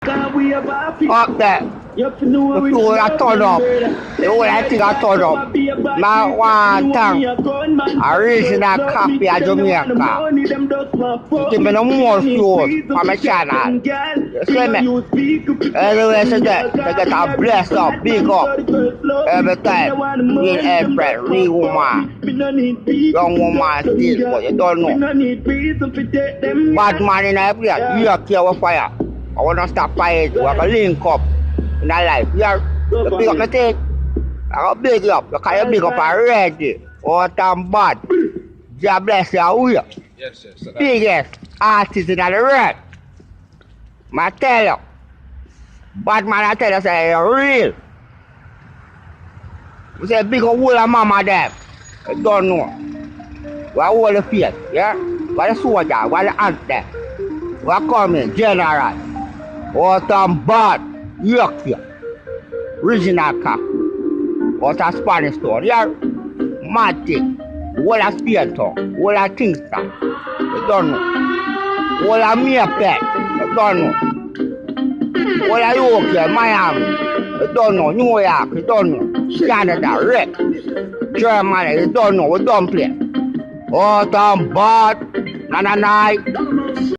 Up there. The floor I turn up. The whole thing I turn up. My one tongue. Original copy of Jamaica. Give me no more shows from my channel. You see me? Anyway, so that they get a bless up, big up. Every time. Real April, real woman. Young woman still, but you don't know. Bad man in every place. You are care with fire. I want to stop fighting. We have to link up in our life. You big up my thing. I got big up. You can't big up already. All time bad. God bless you. Yes, yes. Biggest artist in the world. I tell you. Bad man, I tell you, say you're real. We say big up whole of mama them. You don't know. We are all the face, yeah? We are the soldier, we are the ant there. We are coming, general. All time bad. Yorkshire. Original cap. Out of Spanish town. Yeah. Mad thing. All of Spain town. All of Kingston. You don't know. All of Maypet. You don't know. All of Yorkshire, Miami. You don't know. New York. You don't know. Canada, Red. Germany. You don't know. We don't play. All time bad. Night.